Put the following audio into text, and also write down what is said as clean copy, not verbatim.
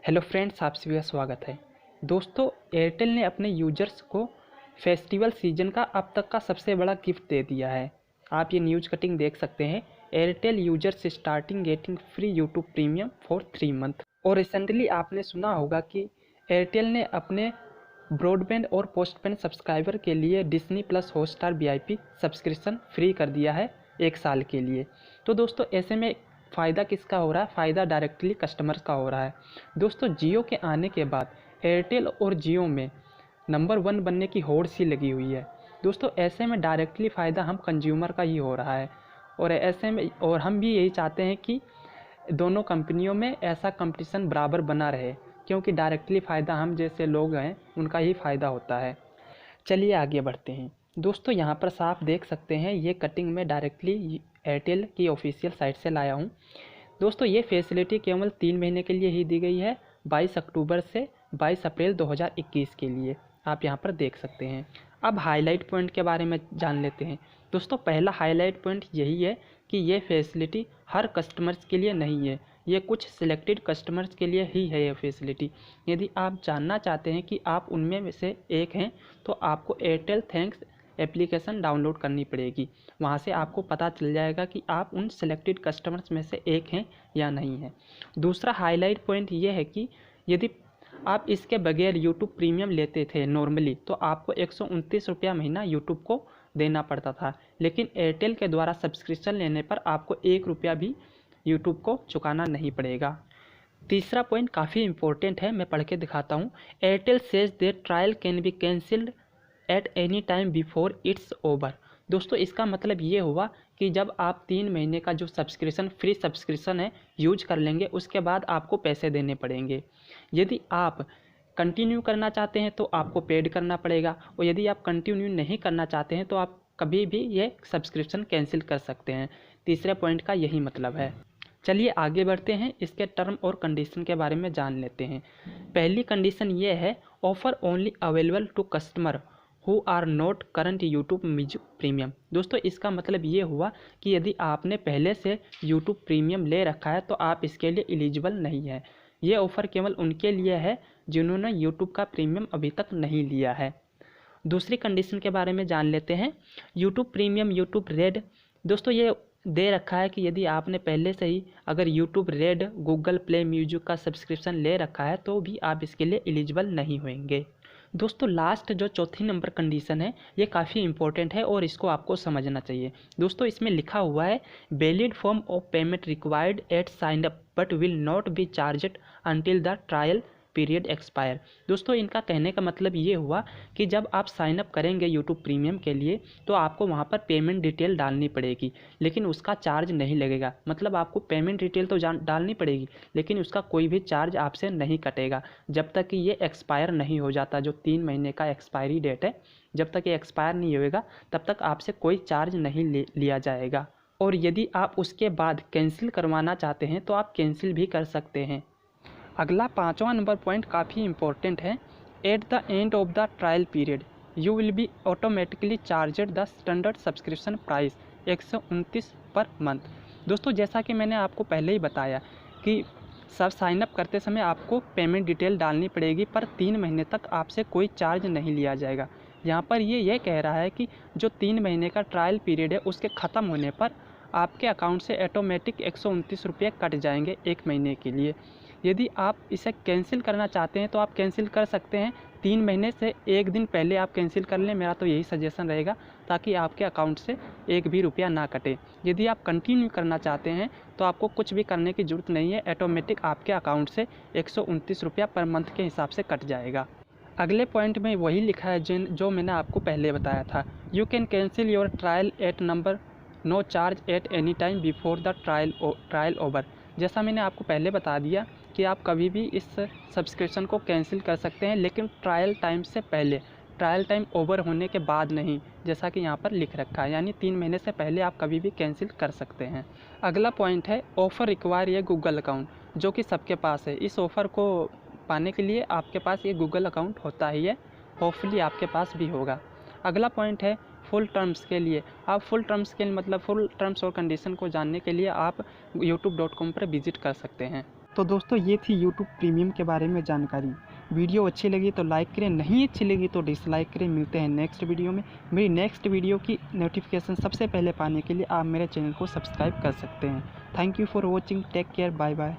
Hello friends, आप सभी का स्वागत है। दोस्तों, एयरटेल ने अपने यूजर्स को फेस्टिवल सीजन का अब तक का सबसे बड़ा गिफ्ट दे दिया है। आप ये न्यूज कटिंग देख सकते हैं। Airtel users starting getting free YouTube premium for 3 month. और रिसेंटली आपने सुना होगा कि एयरटेल ने अपने ब्रॉडबैंड और पोस्टपेड सब्सक्राइबर के लिए Disney plus Hotstar VIP subscription free कर दिया है 1 साल के लिए। तो दोस्तों, ऐसे में फ़ायदा किसका हो रहा है? फ़ायदा डायरेक्टली कस्टमर्स का हो रहा है। दोस्तों, जियो के आने के बाद एयरटेल और जियो में नंबर 1 बनने की होड़ सी लगी हुई है। दोस्तों, ऐसे में डायरेक्टली फ़ायदा हम कंज्यूमर का ही हो रहा है। और ऐसे में हम भी यही चाहते हैं कि दोनों कंपनियों में ऐसा कंपटीशन बराबर बना रहे, क्योंकि डायरेक्टली फ़ायदा हम जैसे लोग हैं उनका ही फ़ायदा होता है। चलिए आगे बढ़ते हैं। दोस्तों, यहाँ पर साफ देख सकते हैं, ये कटिंग में डायरेक्टली एयरटेल की ऑफिशियल साइट से लाया हूँ। दोस्तों, ये फैसिलिटी केवल 3 महीने के लिए ही दी गई है, 22 अक्टूबर से 22 अप्रैल 2021 के लिए। आप यहाँ पर देख सकते हैं। अब हाईलाइट पॉइंट के बारे में जान लेते हैं। दोस्तों, पहला हाईलाइट पॉइंट यही है कि ये फैसिलिटी हर कस्टमर्स के लिए नहीं है, ये कुछ सिलेक्टेड कस्टमर्स के लिए ही है ये फैसिलिटी। यदि आप जानना चाहते हैं कि आप उनमें से एक हैं, तो आपको एयरटेल थैंक्स एप्लीकेशन डाउनलोड करनी पड़ेगी। वहाँ से आपको पता चल जाएगा कि आप उन सिलेक्टेड कस्टमर्स में से एक हैं या नहीं हैं। दूसरा हाईलाइट पॉइंट ये है कि यदि आप इसके बगैर यूट्यूब प्रीमियम लेते थे नॉर्मली, तो आपको 129 रुपया महीना यूट्यूब को देना पड़ता था, लेकिन एयरटेल के द्वारा सब्सक्रिप्शन लेने पर आपको 1 रुपया भी यूट्यूब को चुकाना नहीं पड़ेगा। तीसरा पॉइंट काफ़ी इंपॉर्टेंट है, मैं पढ़ के दिखाता हूँ। Airtel says that trial can be cancelled eight any time before it's over. दोस्तों, इसका मतलब ये हुआ कि जब आप 3 महीने का जो सब्सक्रिप्शन फ्री सब्सक्रिप्शन है यूज कर लेंगे, उसके बाद आपको पैसे देने पड़ेंगे। यदि आप कंटिन्यू करना चाहते हैं तो आपको पेड करना पड़ेगा, और यदि आप कंटिन्यू नहीं करना चाहते हैं तो आप कभी भी ये सब्सक्रिप्शन कैंसिल कर सकते हैं। तीसरे पॉइंट का यही मतलब है। चलिए आगे बढ़ते हैं, इसके टर्म और कंडीशन के बारे में जान लेते हैं। पहली कंडीशन ये है, offer only available to customer who are not current YouTube music premium. दोस्तों, इसका मतलब ये हुआ कि यदि आपने पहले से यूट्यूब प्रीमियम ले रखा है तो आप इसके लिए एलिजिबल नहीं है। ये ऑफ़र केवल उनके लिए है जिन्होंने यूट्यूब का प्रीमियम अभी तक नहीं लिया है। दूसरी कंडीशन के बारे में जान लेते हैं, यूट्यूब प्रीमियम यूट्यूब रेड। दोस्तों, ये दे रखा है कि यदि आपने पहले से ही अगर YouTube red Google play music का सब्सक्रिप्शन ले रखा है तो भी आप इसके लिए एलिजिबल नहीं होंगे। दोस्तों, लास्ट जो चौथी नंबर कंडीशन है, ये काफ़ी इंपॉर्टेंट है और इसको आपको समझना चाहिए। दोस्तों, इसमें लिखा हुआ है, valid form of payment required at sign up but will not be charged until the trial period expire. दोस्तों, इनका कहने का मतलब ये हुआ कि जब आप साइन अप करेंगे यूट्यूब प्रीमियम के लिए तो आपको वहाँ पर पेमेंट डिटेल डालनी पड़ेगी, लेकिन उसका चार्ज नहीं लगेगा। मतलब आपको पेमेंट डिटेल तो डालनी पड़ेगी, लेकिन उसका कोई भी चार्ज आपसे नहीं कटेगा जब तक कि ये एक्सपायर नहीं हो जाता। जो 3 महीने का एक्सपायरी डेट है, जब तक ये एक्सपायर नहीं होएगा तब तक आपसे कोई चार्ज नहीं लिया जाएगा। और यदि आप उसके बाद कैंसिल करवाना चाहते हैं तो आप कैंसिल भी कर सकते हैं। अगला 5वां नंबर पॉइंट काफ़ी इंपॉर्टेंट है, at the end of the trial period you will be automatically charged the standard subscription price 129 per month. दोस्तों, जैसा कि मैंने आपको पहले ही बताया कि सब साइनअप करते समय आपको पेमेंट डिटेल डालनी पड़ेगी, पर 3 महीने तक आपसे कोई चार्ज नहीं लिया जाएगा। यहाँ पर ये कह रहा है कि जो 3 महीने का ट्रायल पीरियड है उसके ख़त्म होने पर आपके अकाउंट से ऑटोमेटिक 129 रुपये कट जाएंगे 1 महीने के लिए। यदि आप इसे कैंसिल करना चाहते हैं तो आप कैंसिल कर सकते हैं। 3 महीने से 1 दिन पहले आप कैंसिल कर लें, मेरा तो यही सजेशन रहेगा, ताकि आपके अकाउंट से 1 भी रुपया ना कटे। यदि आप कंटिन्यू करना चाहते हैं तो आपको कुछ भी करने की ज़रूरत नहीं है, ऑटोमेटिक आपके अकाउंट से 129 रुपया पर मंथ के हिसाब से कट जाएगा। अगले पॉइंट में वही लिखा है जो मैंने आपको पहले बताया था, you can cancel your trial at number no charge at any time before the trial over. जैसा मैंने आपको पहले बता दिया कि आप कभी भी इस सब्सक्रिप्शन को कैंसिल कर सकते हैं, लेकिन ट्रायल टाइम से पहले, ट्रायल टाइम ओवर होने के बाद नहीं, जैसा कि यहाँ पर लिख रखा है। यानी 3 महीने से पहले आप कभी भी कैंसिल कर सकते हैं। अगला पॉइंट है, ऑफ़र रिक्वायर ये गूगल अकाउंट, जो कि सबके पास है। इस ऑफ़र को पाने के लिए आपके पास ये गूगल अकाउंट होता ही है, होपफुली आपके पास भी होगा। अगला पॉइंट है, फुल टर्म्स के लिए। आप फुल टर्म्स और कंडीशन को जानने के लिए आप youtube.com पर विजिट कर सकते हैं। तो दोस्तों ये थी यूट्यूब प्रीमियम के बारे में जानकारी। वीडियो अच्छी लगी तो लाइक करें, नहीं अच्छी लगी तो डिसलाइक करें। मिलते हैं नेक्स्ट वीडियो में। मेरी नेक्स्ट वीडियो की नोटिफिकेशन सबसे पहले पाने के लिए आप मेरे चैनल को सब्सक्राइब कर सकते हैं। Thank you for watching, take care, bye bye.